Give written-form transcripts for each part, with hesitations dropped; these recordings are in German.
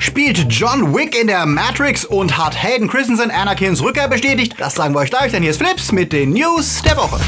Spielt John Wick in der Matrix und hat Hayden Christensen Anakins Rückkehr bestätigt? Das sagen wir euch gleich, denn hier ist Flips mit den News der Woche.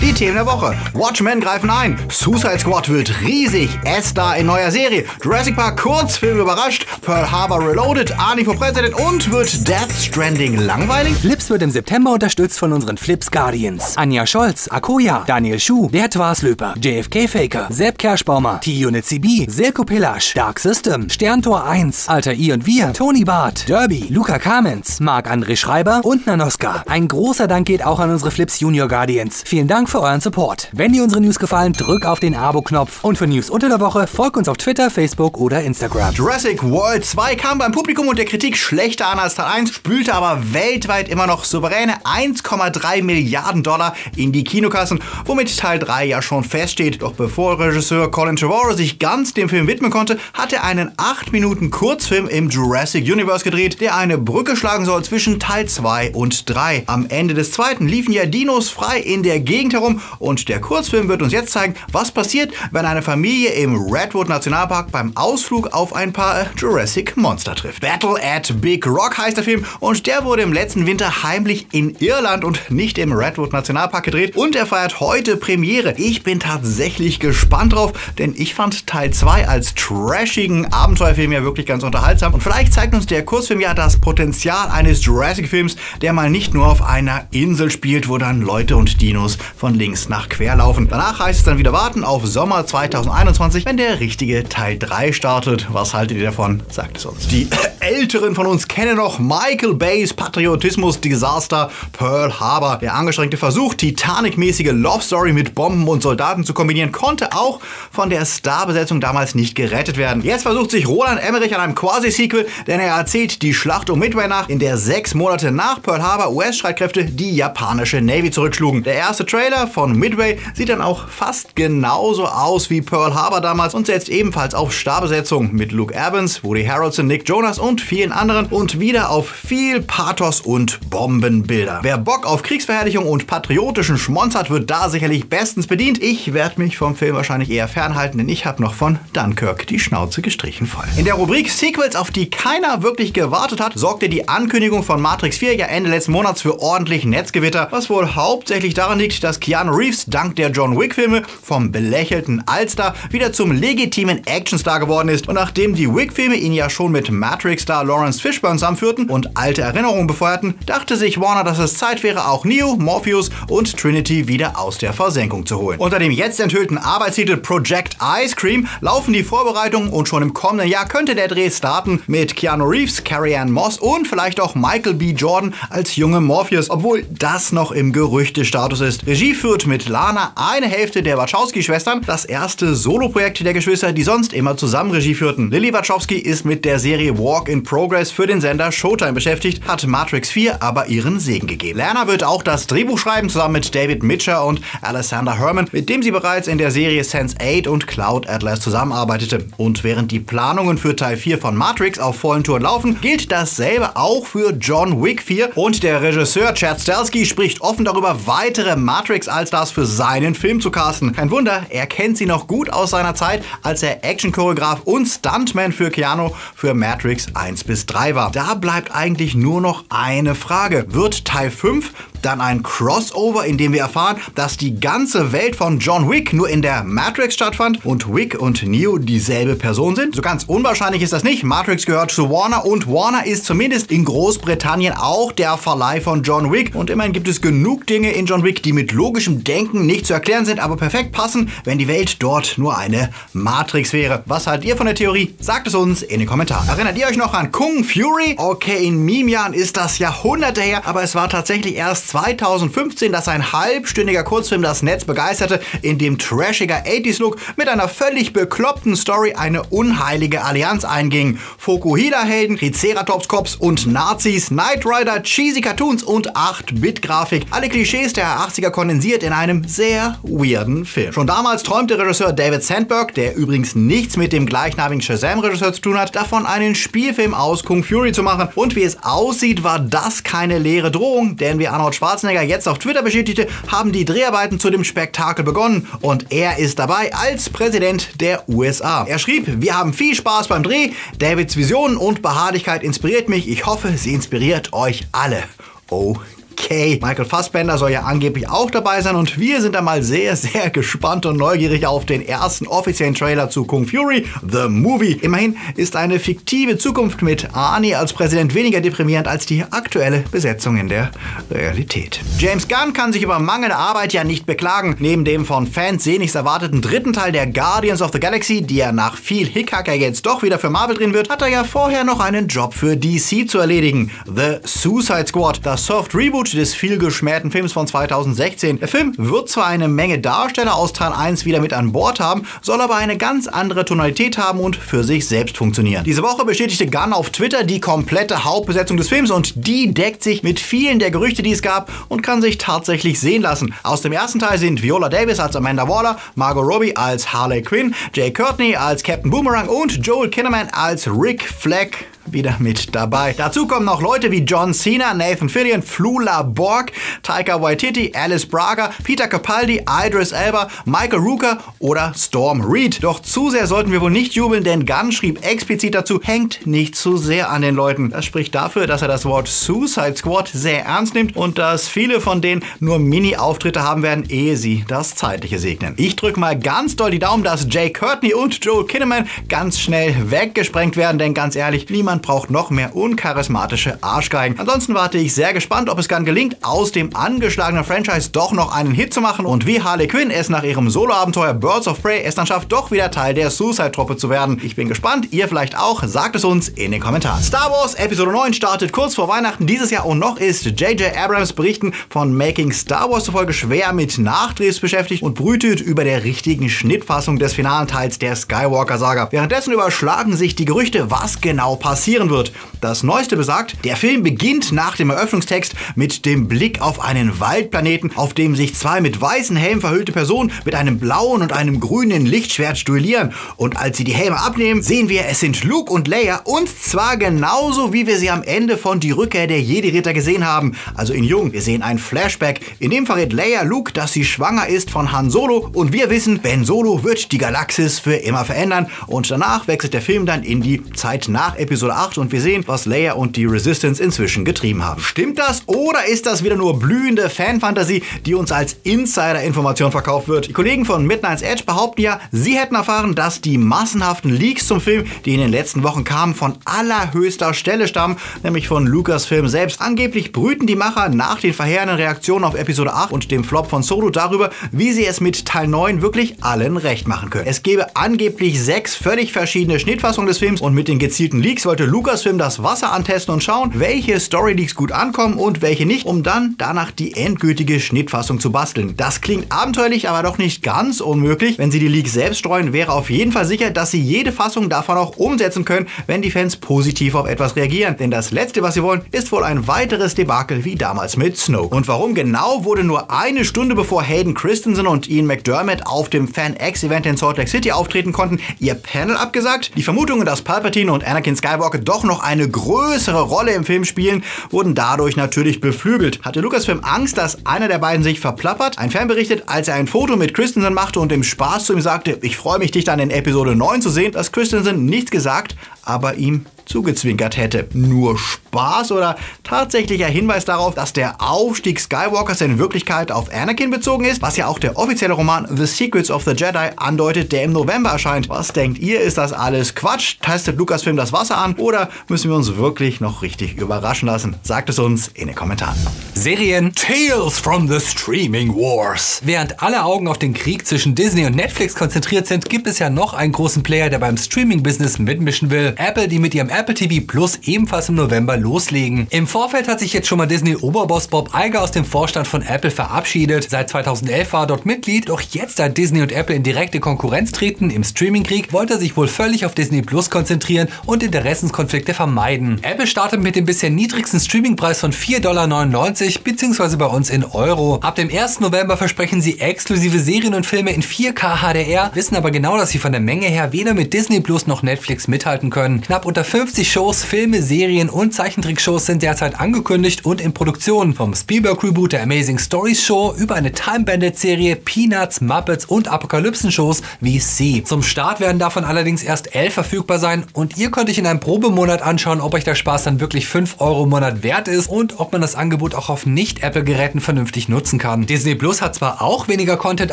Die Themen der Woche. Watchmen greifen ein. Suicide Squad wird riesig. Ist in neuer Serie. Jurassic Park Kurzfilm überrascht. Pearl Harbor Reloaded. Arnie for President. Und wird Death Stranding langweilig? Flips wird im September unterstützt von unseren Flips Guardians. Anja Scholz, Akoya, Daniel Schuh, der Twaslöper, JFK Faker, Sepp Kerschbaumer, T-Unit CB, Silko Pillasch, Dark System, Sterntor 1, Alter I und Wir, Toni Barth, Derby, Luca Kamens, Marc-André Schreiber und Nanoska. Ein großer Dank geht auch an unsere Flips Junior Guardians. Vielen Dank für euren Support. Wenn dir unsere News gefallen, drück auf den Abo-Knopf. Und für News unter der Woche folgt uns auf Twitter, Facebook oder Instagram. Jurassic World 2 kam beim Publikum und der Kritik schlechter an als Teil 1, spülte aber weltweit immer noch souveräne 1,3 Milliarden Dollar in die Kinokassen, womit Teil 3 ja schon feststeht. Doch bevor Regisseur Colin Trevorrow sich ganz dem Film widmen konnte, hat er einen 8 Minuten Kurzfilm im Jurassic Universe gedreht, der eine Brücke schlagen soll zwischen Teil 2 und 3. Am Ende des zweiten liefen ja Dinos frei in der Gegend herum und der Kurzfilm wird uns jetzt zeigen, was passiert, wenn eine Familie im Redwood Nationalpark beim Ausflug auf ein paar Jurassic Monster trifft. Battle at Big Rock heißt der Film und der wurde im letzten Winter heimlich in Irland und nicht im Redwood Nationalpark gedreht und er feiert heute Premiere. Ich bin tatsächlich gespannt drauf, denn ich fand Teil 2 als trashigen Abenteuerfilm ja wirklich ganz unterhaltsam und vielleicht zeigt uns der Kurzfilm ja das Potenzial eines Jurassic-Films, der mal nicht nur auf einer Insel spielt, wo dann Leute und Dinos von links nach quer laufen. Danach heißt es dann wieder warten auf Sommer 2021, wenn der richtige Teil 3 startet. Was haltet ihr davon? Sagt es uns. Die Älteren von uns kennen noch Michael Bays Patriotismus-Desaster Pearl Harbor. Der angestrengte Versuch, Titanic-mäßige Love Story mit Bomben und Soldaten zu kombinieren, konnte auch von der Starbesetzung damals nicht gerettet werden. Jetzt versucht sich Roland Emmerich an einem Quasi-Sequel, denn er erzählt die Schlacht um Midway nach, in der 6 Monate nach Pearl Harbor US-Streitkräfte die japanische Navy zurückschlugen. Der erste Trailer von Midway sieht dann auch fast genauso aus wie Pearl Harbor damals und setzt ebenfalls auf Starbesetzung mit Luke Evans, Woody Harrelson, Nick Jonas und vielen anderen und wieder auf viel Pathos und Bombenbilder. Wer Bock auf Kriegsverherrlichung und patriotischen Schmonz hat, wird da sicherlich bestens bedient. Ich werde mich vom Film wahrscheinlich eher fernhalten, denn ich habe noch von Dunkirk die Schnauze gestrichen voll. In der Rubrik Sequels, auf die keiner wirklich gewartet hat, sorgte die Ankündigung von Matrix 4 ja Ende letzten Monats für ordentlich Netzgewitter, was wohl hauptsächlich daran liegt, dass Keanu Reeves dank der John Wick Filme vom belächelten Allstar wieder zum legitimen Actionstar geworden ist. Und nachdem die Wick Filme ihn ja schon mit Matrix-Star Lawrence Fishburne zusammenführten und alte Erinnerungen befeuerten, dachte sich Warner, dass es Zeit wäre, auch Neo, Morpheus und Trinity wieder aus der Versenkung zu holen. Unter dem jetzt enthüllten Arbeitstitel Project Ice Cream laufen die Vorbereitungen und schon im kommenden Jahr könnte der Dreh starten mit Keanu Reeves, Carrie-Anne Moss und vielleicht auch Michael B. Jordan als junge Morpheus, obwohl das noch im Gerüchtestatus ist. Regie führt mit Lana, eine Hälfte der Wachowski-Schwestern, das erste Soloprojekt der Geschwister, die sonst immer zusammen Regie führten. Lily Wachowski ist mit der Serie Walk in Progress für den Sender Showtime beschäftigt, hat Matrix 4 aber ihren Segen gegeben. Lana wird auch das Drehbuch schreiben, zusammen mit David Mitcher und Alexander Herman, mit dem sie bereits in der Serie Sense8 und Cloud Atlas zusammenarbeitete. Und während die Planungen für Teil 4 von Matrix auf vollen Touren laufen, gilt dasselbe auch für John Wick 4 und der Regisseur Chad Stahelski spricht offen darüber, weitere Matrix-Allstars für seinen Film zu casten. Kein Wunder, er kennt sie noch gut aus seiner Zeit, als er Action-Choreograf und Stuntman für Keanu für Matrix 1 bis 3 war. Da bleibt eigentlich nur noch eine Frage. Wird Teil 5 dann ein Crossover, in dem wir erfahren, dass die ganze Welt von John Wick nur in der Matrix stattfand und Wick und Neo dieselbe Person sind? So ganz unwahrscheinlich ist das nicht. Matrix gehört zu Warner und Warner ist zumindest in Großbritannien auch der Verleih von John Wick. Und immerhin gibt es genug Dinge in John Wick, die mit logischem Denken nicht zu erklären sind, aber perfekt passen, wenn die Welt dort nur eine Matrix wäre. Was haltet ihr von der Theorie? Sagt es uns in den Kommentaren. Erinnert ihr euch noch an Kung Fury? Okay, in Meme-Jahren ist das Jahrhunderte her, aber es war tatsächlich erst 2015, dass ein halbstündiger Kurzfilm das Netz begeisterte, in dem trashiger 80s-Look mit einer völlig bekloppten Story eine unheilige Allianz einging. Fokuhila-Helden, Triceratops-Cops und Nazis, Knight Rider, cheesy Cartoons und 8-Bit-Grafik. Alle Klischees der 80er kondensiert in einem sehr weirden Film. Schon damals träumte Regisseur David Sandberg, der übrigens nichts mit dem gleichnamigen Shazam-Regisseur zu tun hat, davon einen Spielfilm aus Kung Fury zu machen. Und wie es aussieht, war das keine leere Drohung, denn wie Arnold Schwarzenegger jetzt auf Twitter bestätigte, haben die Dreharbeiten zu dem Spektakel begonnen und er ist dabei als Präsident der USA. Er schrieb, wir haben viel Spaß beim Dreh, Davids Visionen und Beharrlichkeit inspiriert mich, ich hoffe, sie inspiriert euch alle. Okay. Michael Fassbender soll ja angeblich auch dabei sein und wir sind da mal sehr, sehr gespannt und neugierig auf den ersten offiziellen Trailer zu Kung Fury, The Movie. Immerhin ist eine fiktive Zukunft mit Arnie als Präsident weniger deprimierend als die aktuelle Besetzung in der Realität. James Gunn kann sich über mangelnde Arbeit ja nicht beklagen. Neben dem von Fans sehnlichst erwarteten dritten Teil der Guardians of the Galaxy, die er nach viel Hickhacker jetzt doch wieder für Marvel drehen wird, hat er ja vorher noch einen Job für DC zu erledigen. The Suicide Squad, das Soft Reboot des vielgeschmähten Films von 2016. Der Film wird zwar eine Menge Darsteller aus Teil 1 wieder mit an Bord haben, soll aber eine ganz andere Tonalität haben und für sich selbst funktionieren. Diese Woche bestätigte Gunn auf Twitter die komplette Hauptbesetzung des Films und die deckt sich mit vielen der Gerüchte, die es gab und kann sich tatsächlich sehen lassen. Aus dem ersten Teil sind Viola Davis als Amanda Waller, Margot Robbie als Harley Quinn, Jay Courtney als Captain Boomerang und Joel Kinnaman als Rick Flag wieder mit dabei. Dazu kommen noch Leute wie John Cena, Nathan Fillion, Flula Borg, Taika Waititi, Alice Braga, Peter Capaldi, Idris Elba, Michael Rooker oder Storm Reed. Doch zu sehr sollten wir wohl nicht jubeln, denn Gunn schrieb explizit dazu, hängt nicht zu sehr an den Leuten. Das spricht dafür, dass er das Wort Suicide Squad sehr ernst nimmt und dass viele von denen nur Mini-Auftritte haben werden, ehe sie das Zeitliche segnen. Ich drücke mal ganz doll die Daumen, dass Jay Courtney und Joel Kinnaman ganz schnell weggesprengt werden, denn ganz ehrlich, niemand braucht noch mehr uncharismatische Arschgeigen. Ansonsten warte ich sehr gespannt, ob es Gunn gelingt, aus dem angeschlagenen Franchise doch noch einen Hit zu machen und wie Harley Quinn es nach ihrem Soloabenteuer Birds of Prey es dann schafft, doch wieder Teil der Suicide-Truppe zu werden. Ich bin gespannt, ihr vielleicht auch, sagt es uns in den Kommentaren. Star Wars Episode 9 startet kurz vor Weihnachten dieses Jahr und noch ist J.J. Abrams Berichten von Making Star Wars zufolge schwer mit Nachdrehs beschäftigt und brütet über der richtigen Schnittfassung des finalen Teils der Skywalker-Saga. Währenddessen überschlagen sich die Gerüchte, was genau passiert wird. Das Neueste besagt, der Film beginnt nach dem Eröffnungstext mit dem Blick auf einen Waldplaneten, auf dem sich zwei mit weißen Helmen verhüllte Personen mit einem blauen und einem grünen Lichtschwert duellieren. Und als sie die Helme abnehmen, sehen wir, es sind Luke und Leia, und zwar genauso, wie wir sie am Ende von Die Rückkehr der Jedi-Ritter gesehen haben. Also in Jung. Wir sehen ein Flashback. In dem verrät Leia Luke, dass sie schwanger ist von Han Solo und wir wissen, Ben Solo wird die Galaxis für immer verändern und danach wechselt der Film dann in die Zeit nach Episode 8 und wir sehen, was Leia und die Resistance inzwischen getrieben haben. Stimmt das oder ist das wieder nur blühende Fanfantasie, die uns als Insider-Information verkauft wird? Die Kollegen von Midnight's Edge behaupten ja, sie hätten erfahren, dass die massenhaften Leaks zum Film, die in den letzten Wochen kamen, von allerhöchster Stelle stammen, nämlich von Lucasfilm selbst. Angeblich brüten die Macher nach den verheerenden Reaktionen auf Episode 8 und dem Flop von Solo darüber, wie sie es mit Teil 9 wirklich allen recht machen können. Es gäbe angeblich 6 völlig verschiedene Schnittfassungen des Films und mit den gezielten Leaks wollte Lucasfilm das Wasser antesten und schauen, welche Storyleaks gut ankommen und welche nicht, um dann danach die endgültige Schnittfassung zu basteln. Das klingt abenteuerlich, aber doch nicht ganz unmöglich. Wenn sie die Leaks selbst streuen, wäre auf jeden Fall sicher, dass sie jede Fassung davon auch umsetzen können, wenn die Fans positiv auf etwas reagieren. Denn das Letzte, was sie wollen, ist wohl ein weiteres Debakel wie damals mit Snoke. Und warum genau wurde nur eine Stunde bevor Hayden Christensen und Ian McDermott auf dem Fan-X-Event in Salt Lake City auftreten konnten, ihr Panel abgesagt? Die Vermutungen, dass Palpatine und Anakin Skywalker doch noch eine größere Rolle im Film spielen, wurden dadurch natürlich beflügelt. Hatte Lucasfilm Angst, dass einer der beiden sich verplappert? Ein Fan berichtet, als er ein Foto mit Christensen machte und im Spaß zu ihm sagte, ich freue mich, dich dann in Episode 9 zu sehen, dass Christensen nichts gesagt, aber ihm zugezwinkert hätte. Nur Spaß oder tatsächlicher Hinweis darauf, dass der Aufstieg Skywalkers in Wirklichkeit auf Anakin bezogen ist, was ja auch der offizielle Roman The Secrets of the Jedi andeutet, der im November erscheint. Was denkt ihr, ist das alles Quatsch? Testet Lucasfilm das Wasser an oder müssen wir uns wirklich noch richtig überraschen lassen? Sagt es uns in den Kommentaren. Serien Tales from the Streaming Wars. Während alle Augen auf den Krieg zwischen Disney und Netflix konzentriert sind, gibt es ja noch einen großen Player, der beim Streaming-Business mitmischen will. Apple, die mit ihrem Apple TV Plus ebenfalls im November loslegen. Im Vorfeld hat sich jetzt schon mal Disney-Oberboss Bob Iger aus dem Vorstand von Apple verabschiedet. Seit 2011 war er dort Mitglied, doch jetzt, da Disney und Apple in direkte Konkurrenz treten im Streaming-Krieg, wollte er sich wohl völlig auf Disney Plus konzentrieren und Interessenskonflikte vermeiden. Apple startet mit dem bisher niedrigsten Streamingpreis von $4,99 bzw. bei uns in Euro. Ab dem 1. November versprechen sie exklusive Serien und Filme in 4K HDR, wissen aber genau, dass sie von der Menge her weder mit Disney Plus noch Netflix mithalten können. können. Knapp unter 50 Shows, Filme, Serien und Zeichentrickshows sind derzeit angekündigt und in Produktion. Vom Spielberg-Reboot der Amazing Stories Show über eine Time-Bandit-Serie, Peanuts, Muppets und Apokalypsen-Shows wie Sie. Zum Start werden davon allerdings erst 11 verfügbar sein und ihr könnt euch in einem Probemonat anschauen, ob euch der Spaß dann wirklich 5 € im Monat wert ist und ob man das Angebot auch auf Nicht-Apple-Geräten vernünftig nutzen kann. Disney Plus hat zwar auch weniger Content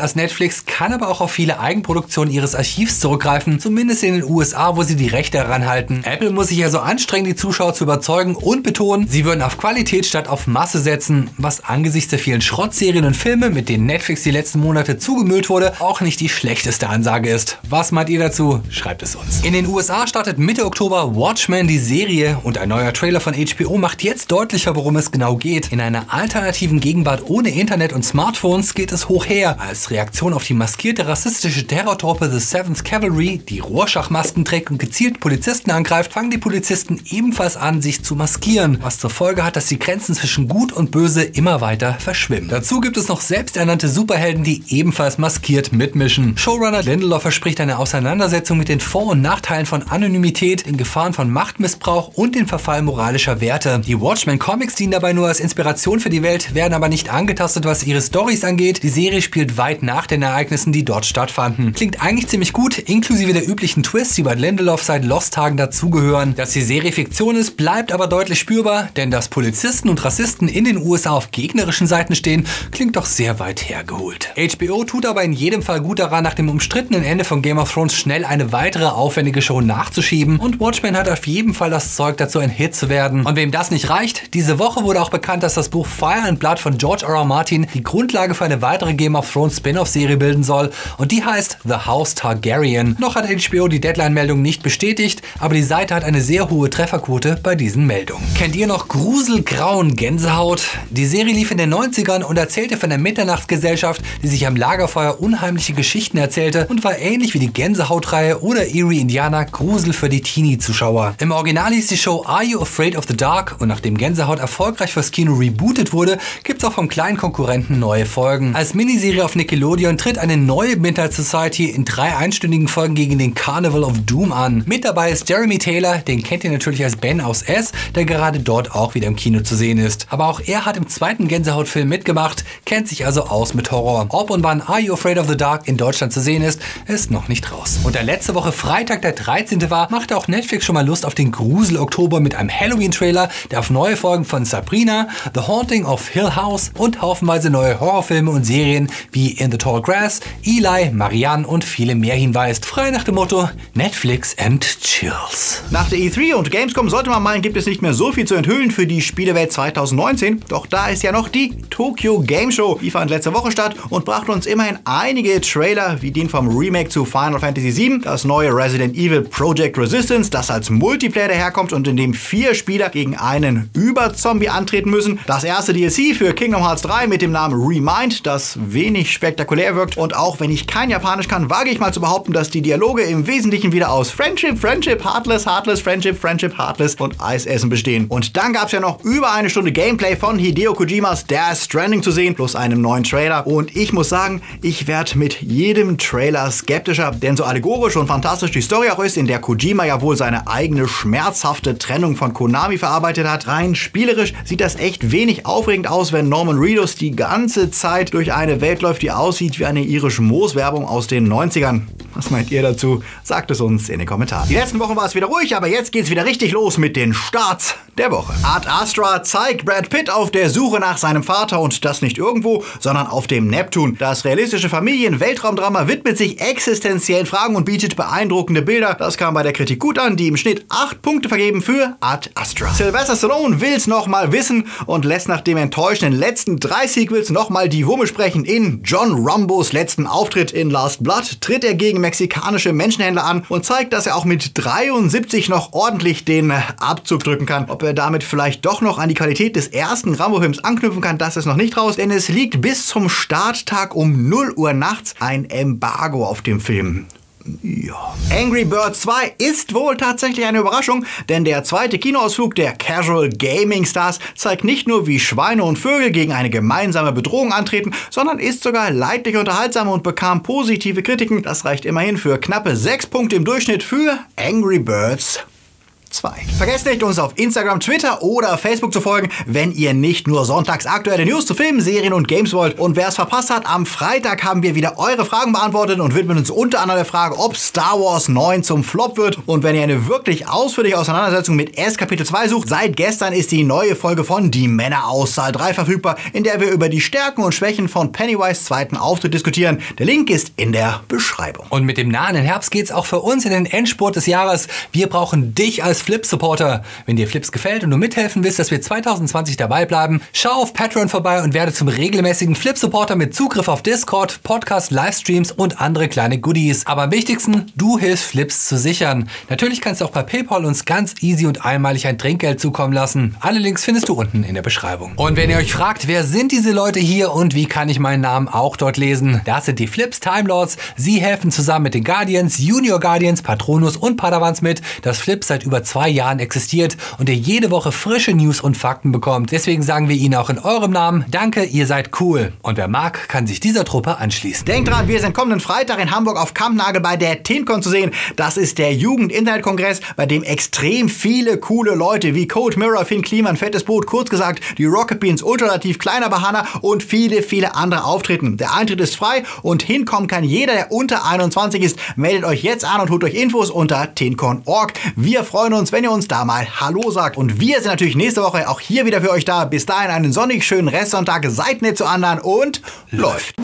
als Netflix, kann aber auch auf viele Eigenproduktionen ihres Archivs zurückgreifen, zumindest in den USA, wo sie die Rechte daran halten. Apple muss sich also anstrengen, die Zuschauer zu überzeugen und betonen, sie würden auf Qualität statt auf Masse setzen, was angesichts der vielen Schrottserien und Filme, mit denen Netflix die letzten Monate zugemüllt wurde, auch nicht die schlechteste Ansage ist. Was meint ihr dazu? Schreibt es uns. In den USA startet Mitte Oktober Watchmen, die Serie, und ein neuer Trailer von HBO macht jetzt deutlicher, worum es genau geht. In einer alternativen Gegenwart ohne Internet und Smartphones geht es hoch her. Als Reaktion auf die maskierte rassistische Terrortruppe The 7th Cavalry, die Rorschach-Masken trägt und gezielt Polizisten angreift, fangen die Polizisten ebenfalls an, sich zu maskieren, was zur Folge hat, dass die Grenzen zwischen Gut und Böse immer weiter verschwimmen. Dazu gibt es noch selbsternannte Superhelden, die ebenfalls maskiert mitmischen. Showrunner Lindelof verspricht eine Auseinandersetzung mit den Vor- und Nachteilen von Anonymität, den Gefahren von Machtmissbrauch und den Verfall moralischer Werte. Die Watchmen-Comics dienen dabei nur als Inspiration für die Welt, werden aber nicht angetastet, was ihre Storys angeht. Die Serie spielt weit nach den Ereignissen, die dort stattfanden. Klingt eigentlich ziemlich gut, inklusive der üblichen Twists, die bei Lindelof seit Lost-Tagen dazugehören. Dass die Serie Fiktion ist, bleibt aber deutlich spürbar, denn dass Polizisten und Rassisten in den USA auf gegnerischen Seiten stehen, klingt doch sehr weit hergeholt. HBO tut aber in jedem Fall gut daran, nach dem umstrittenen Ende von Game of Thrones schnell eine weitere aufwendige Show nachzuschieben, und Watchmen hat auf jeden Fall das Zeug dazu, ein Hit zu werden. Und wem das nicht reicht, diese Woche wurde auch bekannt, dass das Buch Fire and Blood von George R.R. Martin die Grundlage für eine weitere Game of Thrones Spin-off-Serie bilden soll, und die heißt The House Targaryen. Noch hat HBO die Deadline-Meldung nicht bestätigt, aber die Seite hat eine sehr hohe Trefferquote bei diesen Meldungen. Kennt ihr noch Gruselgrauen Gänsehaut? Die Serie lief in den 90ern und erzählte von der Mitternachtsgesellschaft, die sich am Lagerfeuer unheimliche Geschichten erzählte, und war ähnlich wie die Gänsehautreihe oder Eerie Indiana Grusel für die Teenie-Zuschauer. Im Original hieß die Show Are You Afraid of the Dark, und nachdem Gänsehaut erfolgreich fürs Kino rebootet wurde, gibt's auch vom kleinen Konkurrenten neue Folgen. Als Miniserie auf Nickelodeon tritt eine neue Midnight Society in 3 einstündigen Folgen gegen den Carnival of Doom an. Mit dabei ist Jeremy Taylor, den kennt ihr natürlich als Ben aus S, der gerade dort auch wieder im Kino zu sehen ist. Aber auch er hat im zweiten Gänsehautfilm mitgemacht, kennt sich also aus mit Horror. Ob und wann Are You Afraid of the Dark in Deutschland zu sehen ist noch nicht raus. Und da letzte Woche Freitag der 13. war, machte auch Netflix schon mal Lust auf den Grusel-Oktober mit einem Halloween-Trailer, der auf neue Folgen von Sabrina, The Haunting of Hill House und haufenweise neue Horrorfilme und Serien wie In the Tall Grass, Eli, Marianne und viele mehr hinweist. Frei nach dem Motto Netflix and Chills. Nach der E3 und Gamescom sollte man meinen, gibt es nicht mehr so viel zu enthüllen für die Spielewelt 2019. Doch da ist ja noch die Tokio Game Show. Die fand letzte Woche statt und brachte uns immerhin einige Trailer, wie den vom Remake zu Final Fantasy VII, das neue Resident Evil Project Resistance, das als Multiplayer daherkommt und in dem 4 Spieler gegen einen Überzombie antreten müssen. Das erste DLC für Kingdom Hearts 3 mit dem Namen Remind, das wenig spektakulär wirkt. Und auch wenn ich kein Japanisch kann, wage ich mal zu behaupten, dass die Dialoge im Wesentlichen wieder aus Friendship, Friendship, Heartless, Heartless, Friendship, Friendship, Heartless und Eisessen bestehen. Und dann gab es ja noch über eine Stunde Gameplay von Hideo Kojimas Death Stranding zu sehen, plus einem neuen Trailer. Und ich muss sagen, ich werde mit jedem Trailer skeptischer, denn so allegorisch und fantastisch die Story auch ist, in der Kojima ja wohl seine eigene schmerzhafte Trennung von Konami verarbeitet hat, rein spielerisch sieht das echt wenig aufregend aus, wenn Norman Reedus die ganze Zeit durch eine Welt läuft, die aussieht wie eine irische Mooswerbung aus den 90ern. Was meint ihr dazu? Sagt es uns in den Kommentaren. Die letzten Wochen war es wieder ruhig, aber jetzt geht's wieder richtig los mit den Starts der Woche. Ad Astra zeigt Brad Pitt auf der Suche nach seinem Vater, und das nicht irgendwo, sondern auf dem Neptun. Das realistische Familien-Weltraumdrama widmet sich existenziellen Fragen und bietet beeindruckende Bilder. Das kam bei der Kritik gut an, die im Schnitt 8 Punkte vergeben für Ad Astra. Sylvester Stallone will's nochmal wissen und lässt nach dem enttäuschenden letzten 3 Sequels nochmal die Wumme sprechen. In John Rambos letzten Auftritt in Last Blood tritt er gegen mexikanische Menschenhändler an und zeigt, dass er auch mit 73 noch ordentlich den Abzug drücken kann. Ob er damit vielleicht doch noch an die Qualität des ersten Rambo-Films anknüpfen kann, das ist noch nicht raus, denn es liegt bis zum Starttag um 0 Uhr nachts ein Embargo auf dem Film. Ja. Angry Birds 2 ist wohl tatsächlich eine Überraschung, denn der zweite Kinoausflug der Casual Gaming Stars zeigt nicht nur, wie Schweine und Vögel gegen eine gemeinsame Bedrohung antreten, sondern ist sogar leidlich unterhaltsam und bekam positive Kritiken. Das reicht immerhin für knappe 6 Punkte im Durchschnitt für Angry Birds 2. Vergesst nicht, uns auf Instagram, Twitter oder Facebook zu folgen, wenn ihr nicht nur sonntags aktuelle News zu Filmen, Serien und Games wollt. Und wer es verpasst hat, am Freitag haben wir wieder eure Fragen beantwortet und widmen uns unter anderem der Frage, ob Star Wars 9 zum Flop wird. Und wenn ihr eine wirklich ausführliche Auseinandersetzung mit S Kapitel 2 sucht, seit gestern ist die neue Folge von Die Männer aus Saal 3 verfügbar, in der wir über die Stärken und Schwächen von Pennywise' zweiten Auftritt diskutieren. Der Link ist in der Beschreibung. Und mit dem nahenden Herbst geht's auch für uns in den Endspurt des Jahres. Wir brauchen dich als FLIPPS-Supporter. Wenn dir FLIPPS gefällt und du mithelfen willst, dass wir 2020 dabei bleiben, schau auf Patreon vorbei und werde zum regelmäßigen FLIPPS-Supporter mit Zugriff auf Discord, Podcast, Livestreams und andere kleine Goodies. Aber am wichtigsten, du hilfst FLIPPS zu sichern. Natürlich kannst du auch bei PayPal uns ganz easy und einmalig ein Trinkgeld zukommen lassen. Alle Links findest du unten in der Beschreibung. Und wenn ihr euch fragt, wer sind diese Leute hier und wie kann ich meinen Namen auch dort lesen? Das sind die FLIPPS Time Lords. Sie helfen zusammen mit den Guardians, Junior Guardians, Patronus und Padawans mit, dass FLIPPS seit über 2 Jahren existiert und ihr jede Woche frische News und Fakten bekommt. Deswegen sagen wir Ihnen auch in eurem Namen, danke, ihr seid cool. Und wer mag, kann sich dieser Truppe anschließen. Denkt dran, wir sind kommenden Freitag in Hamburg auf Kampnagel bei der TeenCon zu sehen. Das ist der Jugend-Internet-Kongress, bei dem extrem viele coole Leute wie Cold Mirror, Finn Kliman, Fettes Boot, kurz gesagt, die Rocket Beans, Ultralativ, Kleiner Bahana und viele, viele andere auftreten. Der Eintritt ist frei und hinkommen kann jeder, der unter 21 ist. Meldet euch jetzt an und holt euch Infos unter teencon.org. Wir freuen uns, wenn ihr uns da mal Hallo sagt. Und wir sind natürlich nächste Woche auch hier wieder für euch da. Bis dahin einen sonnig schönen Restsonntag. Seid nett zu anderen und läuft.